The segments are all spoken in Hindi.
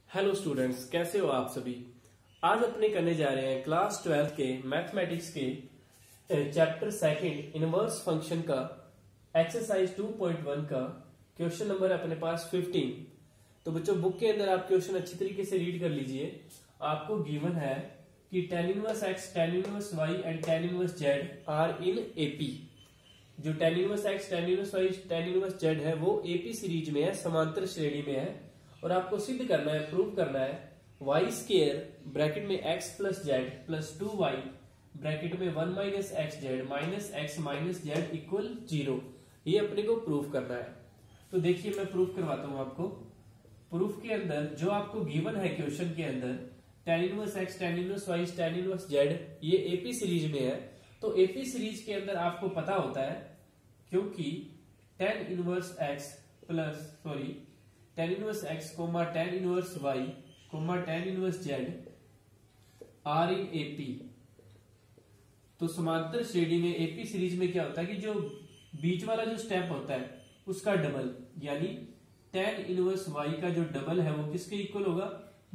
हेलो स्टूडेंट्स, कैसे हो आप सभी। आज अपने करने जा रहे हैं क्लास 12 के मैथमेटिक्स के चैप्टर सेकंड इनवर्स फंक्शन का एक्सरसाइज 2.1 का क्वेश्चन नंबर अपने पास 15। तो बच्चों बुक के अंदर आप क्वेश्चन अच्छी तरीके से रीड कर लीजिए। आपको गिवन है कि tan inverse x, tan inverse y and tan inverse z are in AP. जो tan inverse x, tan inverse y, tan inverse z है वो एपी सीरीज में है, समांतर श्रेणी में है। और आपको सिद्ध करना है, प्रूव करना है वाई स्केयर ब्रैकेट में x plus Z plus 2y bracket में 1 minus x Z minus x minus Z equal 0। ये अपने को प्रूव करना है। तो देखिए मैं प्रूफ करवाता हूं आपको। प्रूफ के अंदर जो आपको गिवन है क्वेश्चन के अंदर tan inverse x, tan inverse y, tan inverse z ये एपी सीरीज में है। तो एपी सीरीज के अंदर आपको पता होता है क्योंकि tan inverse x tan inverse x कोमा tan इनवर्स y कोमा tan inverse z are in AP. तो समांतर श्रेणी में एपी सीरीज में क्या होता है कि जो बीच वाला जो स्टेप होता है उसका डबल, यानी tan इनवर्स y का जो डबल है वो किसके इक्वल होगा,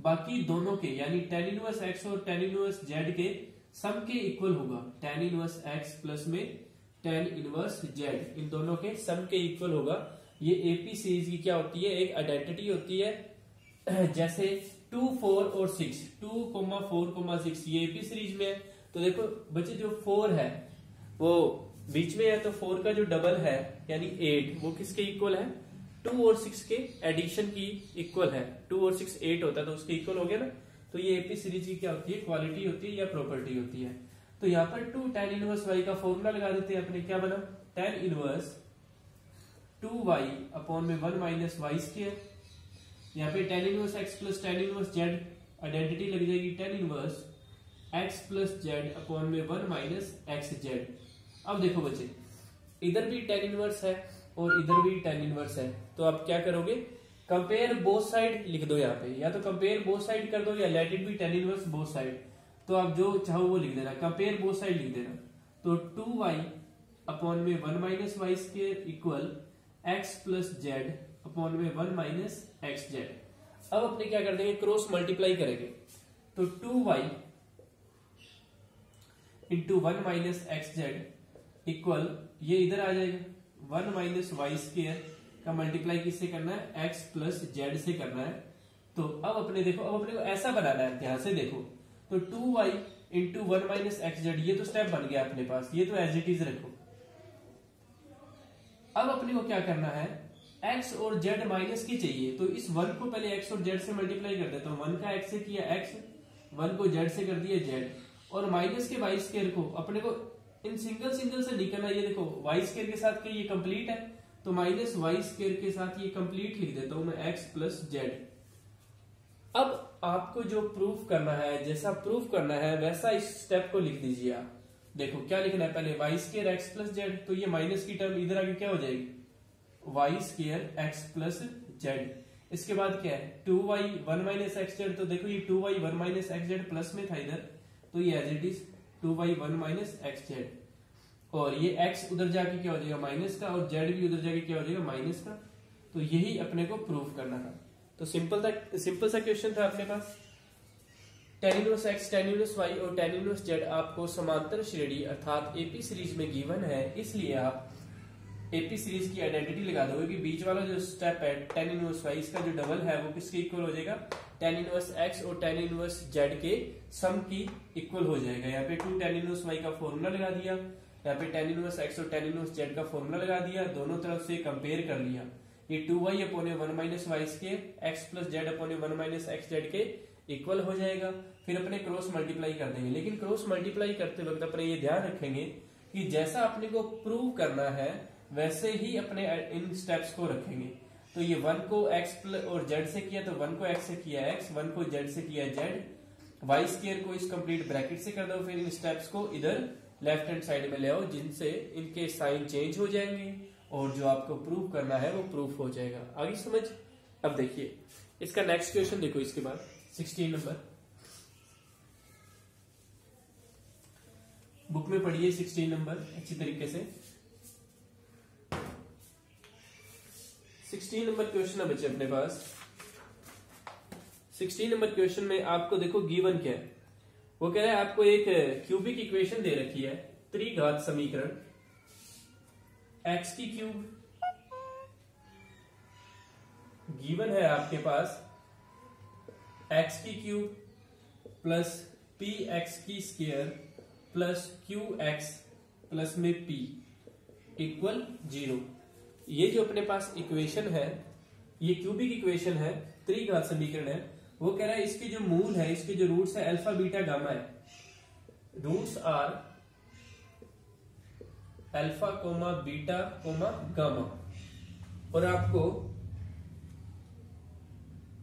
बाकी दोनों के, यानी tan इनवर्स x और tan इनवर्स z के सम के इक्वल होगा। tan इनवर्स x प्लस में tan इनवर्स z इन दोनों के सम के इक्वल होगा। ये एपी सीरीज की क्या होती है, एक आइडेंटिटी होती है। जैसे 2, 4 और 6, 2, 4, 6 ये एपी सीरीज में है। तो देखो बच्चे जो 4 है वो बीच में है, तो 4 का जो डबल है यानी 8 वो किसके इक्वल है, 2 और 6 के एडिशन की इक्वल है। 2 और 6 8 होता है तो उसके इक्वल हो गया ना। तो ये एपी सीरीज की क्या होती है, क्वालिटी होती है या प्रॉपर्टी होती है। तो यहाँ पर 2 tan इनवर्स y का फॉर्मूला लगा देते हैं अपने। क्या बना, tan इनवर्स 2y अपॉन में 1 माइनस वाई स्क्वायर। यहाँ पे tan inverse x plus tan inverse z identity लग जाएगी tan inverse x plus z upon में 1 माइनस एक्स जेड। अब देखो बच्चे इधर भी tan इनवर्स है और इधर भी tan इनवर्स है, तो आप क्या करोगे, कंपेयर बोथ साइड लिख दो यहाँ पे, या तो कंपेयर बोथ साइड कर दो या let it be tan inverse both side. तो आप जो चाहो वो लिख देना, कंपेयर बोथ साइड लिख देना। तो 2y अपॉन में 1 minus y square equal x plus z upon में 1 माइनस एक्स जेड। अब अपने क्या कर देंगे, क्रॉस मल्टीप्लाई करेंगे। तो 2y into 1 minus x Z equal ये इधर आ जाएगा 1 माइनस वाई स्क्वायर का मल्टीप्लाई किससे करना है, x प्लस जेड से करना है। तो अब अपने देखो, अब अपने को ऐसा बनाना है, ध्यान से देखो। तो 2y into 1 minus x Z ये तो स्टेप बन गया अपने पास, ये तो एज इट इज रखो। अब अपने को क्या करना है, x और z माइनस की चाहिए, तो इस 1 को पहले x और z से मल्टीप्लाई कर देता हूं। 1 का x से किया x, 1 को z से कर दिया z, और माइनस के वाई स्क्वायर को अपने को इन सिंगल सिंगल से निकलना। ये देखो वाई स्क्वायर के साथ ये कंप्लीट है, तो माइनस वाई स्क्वायर के साथ ये कंप्लीट लिख देता हूं मैं x प्लस जेड। अब आपको जो प्रूफ करना है, जैसा प्रूफ करना है वैसा इस स्टेप को लिख दीजिए आप। देखो क्या लिखना है, पहले y square x plus z, तो ये माइनस की टर्म इधर आगे क्या हो जाएगी, y square x plus z. इसके बाद क्या है 2y 1 माइनस एक्स जेड, तो देखो ये 2y 1 minus x Z plus में था इधर, तो ये as it is 2y 1 minus x z. और ये x उधर जाके क्या हो जाएगा माइनस का, और z भी उधर जाके क्या हो जाएगा माइनस का। तो यही अपने को प्रूफ करना था। तो सिंपल सा क्वेश्चन था अपने पास। tan inverse x, tan inverse y और tan इनवर्स z आपको समांतर श्रेणी अर्थात एपी सीरीज में गिवन है, इसलिए आप एपी सीरीज की आइडेंटिटी लगा दोगे कि बीच वाला जो स्टेप है tan इनवर्स y इसका जो डबल है वो किसके इक्वल हो जाएगा, tan इनवर्स x और tan इनवर्स z के सम की इक्वल हो जाएगा। यहाँ पे 2 tan इनवर्स y का फॉर्मूला लगा दिया, यहाँ पे tan इनवर्स x और tan इनवर्स z का फॉर्मूला लगा दिया, दोनों तरफ से कंपेयर कर लिया। ये 2y upon 1 minus y square x plus z upon 1 minus x z के इक्वल हो जाएगा। फिर अपने क्रॉस मल्टीप्लाई कर देंगे, लेकिन क्रॉस मल्टीप्लाई करते वक्त अपने ये ध्यान रखेंगे कि जैसा अपने को प्रूव करना है वैसे ही अपने इन स्टेप्स को रखेंगे। तो ये 1 को x प्लस और z से किया, तो 1 को x से किया x, 1 को z से किया z, वाई स्क्वायर को इस कंप्लीट ब्रैकेट से कर दो। फिर इन स्टेप्स को इधर लेफ्ट हैंड साइड में ले आओ, जिनसे इनके साइन चेंज हो जाएंगे और जो आपको प्रूव करना है वो प्रूफ हो जाएगा। आगे समझ। अब देखिए इसका नेक्स्ट क्वेश्चन देखो, इसके बाद 16 नंबर बुक में पढ़िए 16 नंबर अच्छी तरीके से। 16 नंबर क्वेश्चन है बच्चे अपने पास। 16 नंबर क्वेश्चन में आपको देखो गिवन क्या है, वो कह रहा है आपको एक क्यूबिक इक्वेशन दे रखी है, त्रिघात समीकरण x की क्यूब गिवन है आपके पास, x की क्यूब प्लस पी एक्स की square plus Q x plus में p इक्वल 0। ये जो अपने पास इक्वेशन है, ये क्यूबिक इक्वेशन है, त्रिघात समीकरण है। वो कह रहा है इसके जो मूल है, इसके जो रूट्स है अल्फा बीटा गामा है, roots are alpha comma beta comma gamma, और आपको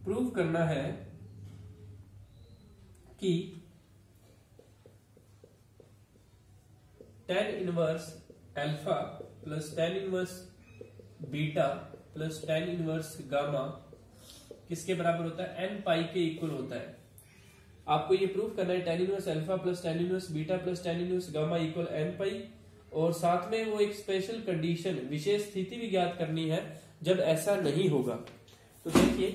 प्रूव करना है कि tan inverse alpha plus tan inverse beta plus tan inverse gamma किसके बराबर होता है, n पाई के इक्वल होता है। आपको ये प्रूफ करना है tan inverse alpha plus tan inverse beta plus tan inverse gamma equal n पाई, और साथ में वो एक स्पेशल कंडीशन, विशेष स्थिति भी ज्ञात करनी है जब ऐसा नहीं होगा। तो देखिए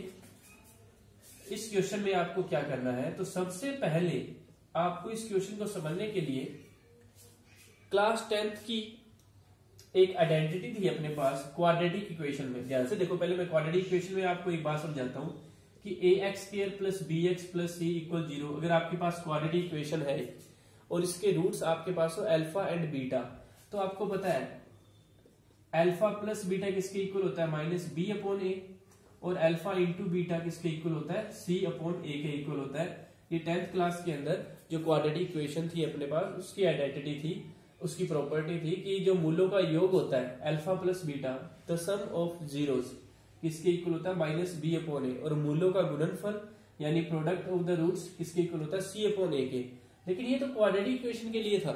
इस क्वेश्चन में आपको क्या करना है, तो सबसे पहले आपको इस क्वेश्चन को समझने के लिए क्लास 10th की एक आइडेंटिटी थी अपने पास क्वाड्रेटिक इक्वेशन में। ध्यान से देखो, पहले मैं क्वाड्रेटिक इक्वेशन में आपको एक बात समझाता हूं कि ax² plus bx plus c equal 0 अगर आपके पास क्वाड्रेटिक इक्वेशन है और इसके रूट्स आपके पास हो अल्फा एंड बीटा, तो आपको पता है अल्फा प्लस बीटा किसके इक्वल होता है, माइनस बी अपॉन ए, और अल्फा इंटू बीटा किसके इक्वल होता है, सी अपॉन ए के इक्वल होता है। ये 10th क्लास के अंदर जो क्वाड्रेटिक इक्वेशन थी अपने पास, उसकी आइडेंटिटी थी, उसकी प्रॉपर्टी थी कि जो मूलों का योग होता है alpha plus beta, the sum of zeros किसके इक्वल होता है, माइनस बी अपॉन ए, और मूलों का गुणनफल यानी प्रोडक्ट ऑफ द रूट्स किसके इक्वल होता है, सी अपॉन ए के। लेकिन ये तो क्वाड्रेटिक इक्वेशन के लिए था,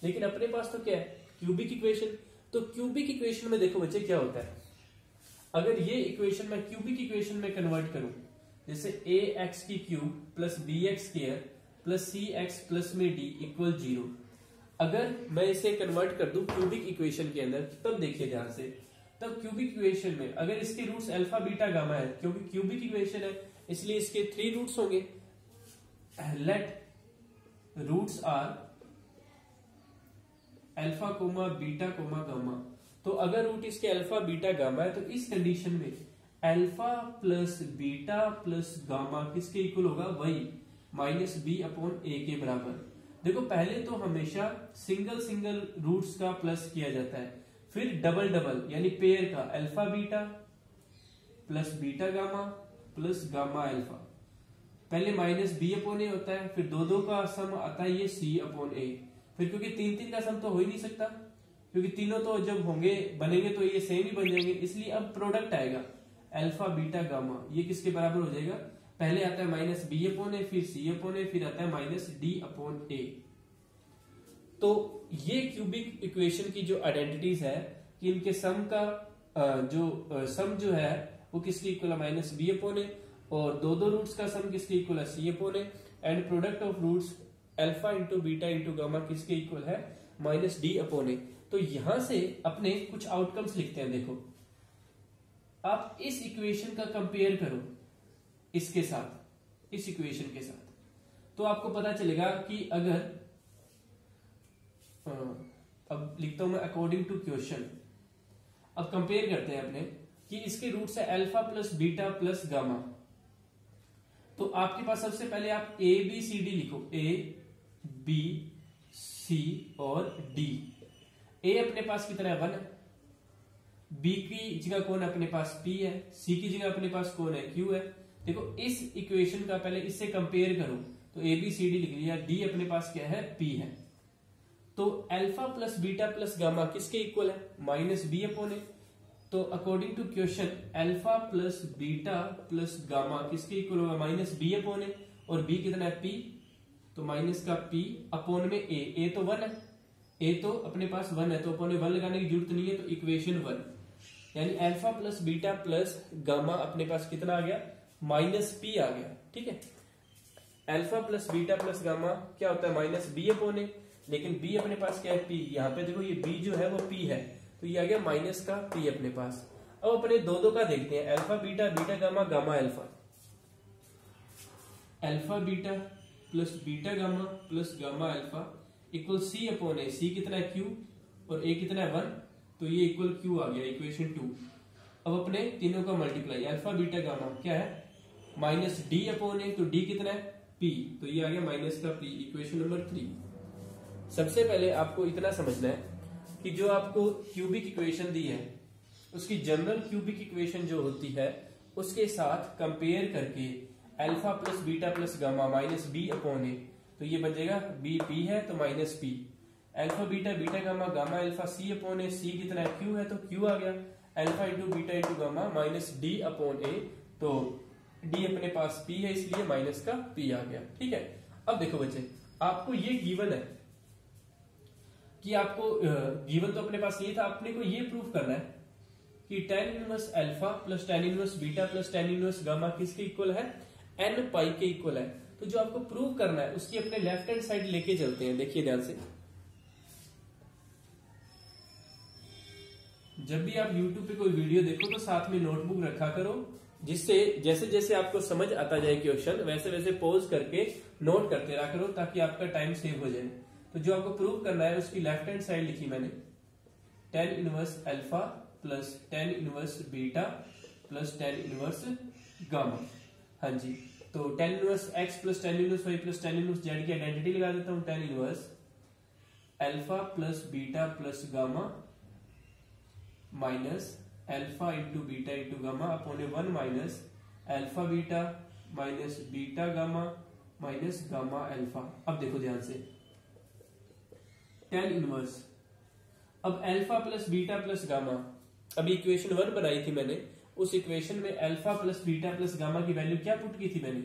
लेकिन अपने पास तो क्या है, क्यूबिक इक्वेशन। तो क्यूबिक इक्वेशन में देखो बच्चे क्या होता है, अगर ये इक्वेशन मैं क्यूबिक इक्वेशन में कन्वर्ट करूं, जैसे ए एक्स की cube plus b x square plus c x plus में डी इक्वल 0, अगर मैं इसे कन्वर्ट कर दूं क्यूबिक इक्वेशन के अंदर, तब देखिए ध्यान से, तब क्यूबिक इक्वेशन में अगर इसके रूट्स अल्फा बीटा गामा है, क्योंकि क्यूबिक इक्वेशन है इसलिए इसके 3 रूट्स होंगे, let roots are alpha comma beta comma gamma. तो अगर रूट इसके अल्फा बीटा गामा है, तो इस कंडीशन में alpha plus beta plus gamma किसके इक्वल होगा, वही माइनस बी अपॉन ए के बराबर। देखो पहले तो हमेशा सिंगल सिंगल रूट्स का प्लस किया जाता है, फिर डबल डबल यानी पेयर का alpha beta plus beta gamma plus gamma alpha, पहले माइनस बी अपॉन ए होता है, फिर दो का सम आता है ये सी अपॉन ए, फिर क्योंकि 3 का सम तो हो ही नहीं सकता, क्योंकि तीनों तो जब होंगे बनेंगे तो ये सेम ही बन जाएंगे, इसलिए अब प्रोडक्ट आएगा अल्फा बीटा गामा, ये किसके बराबर हो जाएगा, पहले आता है माइनस बी अपॉन ए, फिर सी अपॉन ए, फिर आता है माइनस डी अपॉन ए। तो ये क्यूबिक इक्वेशन की जो आइडेंटिटीज है कि इनके सम का सम जो है वो किसके इक्वल है, माइनस बी अपॉन ए, और दो रूट्स का सम किसके इक्वल है, c upon a, and product of roots alpha into beta into gamma किसके इक्वल है, माइनस डी अपॉन ए। तो यहां से अपने कुछ आउटकम्स लिखते हैं। देखो आप इस इक्वेशन का कंपेयर करो इसके साथ, इस इक्वेशन के साथ, तो आपको पता चलेगा कि अगर अब लिखता हूं मैं अकॉर्डिंग टू क्वेश्चन, अब कंपेयर करते हैं अपने कि इसके रूट्स है alpha plus beta plus gamma. तो आपके पास सबसे पहले आप ए बी सी डी लिखो, ए बी सी और डी। ए अपने पास कितना है, 1 है, बी की जगह कौन है अपने पास, पी है, सी की जगह अपने पास कौन है, क्यू है। देखो इस इक्वेशन का पहले इससे कंपेयर करो, तो ए बी सी डी लिख लिया, डी अपने पास क्या है, पी है। तो alpha plus beta plus gamma किसके इक्वल है, माइनस बी अपॉन ए। तो according to question alpha plus beta plus gamma किसके इक्वल होगा, माइनस बी अपॉन ए, और बी कितना है, पी, तो माइनस का पी अपॉन में ए तो 1 है, ए तो अपने पास 1 है, तो अपॉन में 1 लगाने की जरूरत नहीं है, तो इक्वेशन 1 यानी alpha plus beta plus gamma अपने पास कितना आ गया, माइनस पी आ गया। ठीक है, alpha plus beta plus gamma क्या होता है, माइनस बी अपॉन ए, लेकिन बी अपने पास क्या है, पी। यहाँ पे देखो ये बी जो है वो पी है, तो ये आ गया माइनस का पी अपने पास। अब अपने दो का देखते हैं, alpha beta beta gamma gamma alpha. Alpha beta plus beta gamma plus gamma alpha equal c upon a. C कितना है क्यू और ए कितना है 1, तो ये इक्वल क्यू आ गया इक्वेशन 2। अब अपने तीनों का मल्टीप्लाई अल्फा बीटा गामा क्या है माइनस डी अपॉन ए, तो डी कितना है पी, तो ये आ गया माइनस का पी इक्वेशन नंबर 3। सबसे पहले आपको इतना समझना है कि जो आपको क्यूबिक इक्वेशन दी है उसकी जनरल क्यूबिक इक्वेशन जो होती है उसके साथ कंपेयर करके alpha plus beta plus gamma minus b upon a, तो ये बन जाएगा बी पी है तो minus p, alpha beta beta gamma gamma alpha c upon a, c कितना है क्यू है तो क्यू आ गया, alpha into beta into gamma minus d upon a, तो डी अपने पास पी है इसलिए माइनस का पी आ गया। ठीक है, अब देखो बच्चे आपको ये गिवन है कि आपको गिवन तो अपने पास ये था, अपने को ये प्रूफ करना है कि tan inverse alpha plus tan inverse beta plus tan inverse gamma किसके इक्वल है n पाई के इक्वल है। तो जो आपको प्रूव करना है उसकी अपने लेफ्ट हैंड साइड लेके चलते हैं। देखिए ध्यान से, जब भी आप YouTube पे कोई वीडियो देखो तो साथ में नोटबुक रखा करो, जिससे जैसे जैसे आपको समझ आता जाए क्वेश्चन वैसे वैसे पॉज करके नोट करते रहा करो ताकि आपका टाइम सेव हो जाए। तो जो आपको प्रूव करना है उसकी लेफ्ट हैंड साइड लिखी मैंने tan inverse alpha plus tan inverse beta plus tan inverse gamma. हाँ जी, तो tan inverse x plus tan inverse y plus tan inverse z की आइडेंटिटी लगा देता हूं। tan inverse alpha plus beta plus gamma minus alpha into beta into gamma upon 1 minus alpha beta minus beta gamma minus gamma alpha. अब देखो ध्यान से tan इनवर्स, अब alpha plus beta plus gamma, अभी इक्वेशन 1 बनाई थी मैंने, उस इक्वेशन में alpha plus beta plus gamma की वैल्यू क्या पुट की थी मैंने,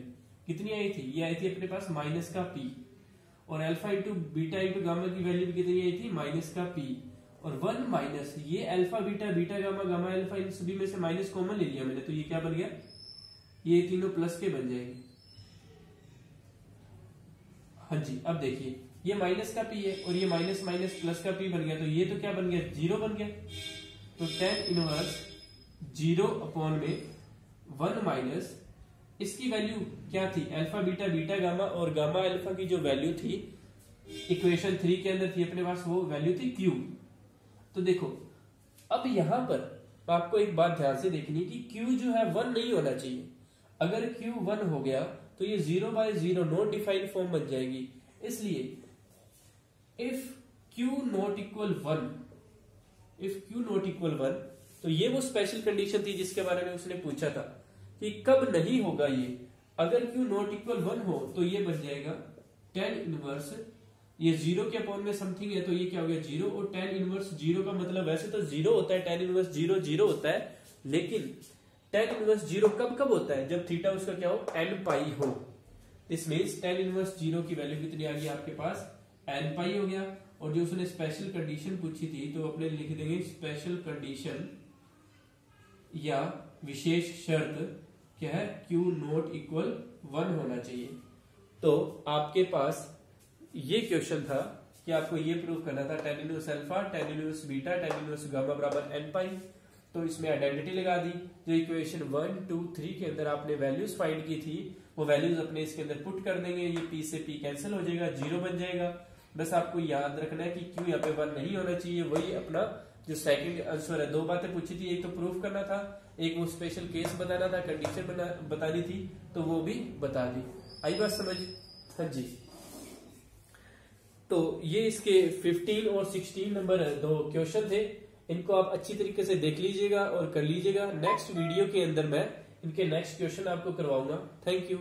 कितनी आई थी, ये आई थी अपने पास माइनस का पी, और alpha into beta into gamma की वैल्यू भी कितनी आई थी माइनस का पी, और 1 माइनस ये alpha beta beta gamma gamma alpha इन सभी में से माइनस कॉमन ले लिया मैंने, तो ये क्या बन गया, ये तीनों प्लस के बन जाएंगे। हाँ जी, अब देखिए ये माइनस का पी है और ये माइनस माइनस प्लस का पी बन गया, तो ये तो क्या बन गया, जीरो बन गया। तो tan इनवर्स जीरो अपॉन में 1 माइनस इसकी वैल्यू क्या थी, अल्फा बीटा बीटा गामा और गामा अल्फा की जो वैल्यू थी इक्वेशन 3 के अंदर थी अपने पास, वो वैल्यू थी क्यू। तो देखो अब यहां पर आपको एक बात ध्यान से देखनी कि क्यू जो है 1 नहीं होना चाहिए। अगर क्यू 1 हो गया तो ये 0/0 नॉन डिफाइंड फॉर्म बन जाएगी। इसलिए if Q not equal 1, if Q not equal 1, तो ये वो स्पेशल कंडीशन थी जिसके बारे में उसने पूछा था कि कब नहीं होगा ये। अगर Q नॉट इक्वल 1 हो तो ये बन जाएगा tan इनवर्स, ये 0 के अपॉन में समथिंग है तो ये क्या हो गया 0, और tan इनवर्स 0 का मतलब वैसे तो 0 होता है, tan इनवर्स 0 0 होता है, लेकिन tan इनवर्स 0 कब कब होता है, जब थीटा उसका क्या हो n पाई हो। दिस मींस tan इनवर्स 0 की वैल्यू कितनी आ गई आपके पास n पाई हो गया। और जो उसने स्पेशल कंडीशन पूछी थी तो अपने लिख देंगे स्पेशल कंडीशन या विशेष शर्त क्या है, Q नॉट इक्वल 1 होना चाहिए। तो आपके पास ये क्वेश्चन था कि आपको ये प्रूव करना था tan inverse alpha tan inverse beta tan inverse gamma बराबर n पाई। तो इसमें आइडेंटिटी लगा दी, जो इक्वेशन 1 2 3 के अंदर आपने वैल्यूज फाइंड की थी वो वैल्यूज अपने इसके अंदर पुट कर देंगे, ये p से p कैंसिल हो जाएगा, 0 बन जाएगा। बस आपको याद रखना है कि क्यों यहाँ पे 1 नहीं होना चाहिए, वही अपना जो सेकंड आंसर है। 2 बातें पूछी थी, एक तो प्रूफ करना था, एक वो स्पेशल केस बताना था, कंडीशन बतानी थी, तो वो भी बता दी। आई बात समझ? हाँ जी, तो ये इसके 15 और 16 नंबर 2 क्वेश्चन थे, इनको आप अच्छी तरीके से देख लीजिएगा और कर लीजिएगा। नेक्स्ट वीडियो के अंदर मैं इनके नेक्स्ट क्वेश्चन आपको करवाऊंगा। Thank you.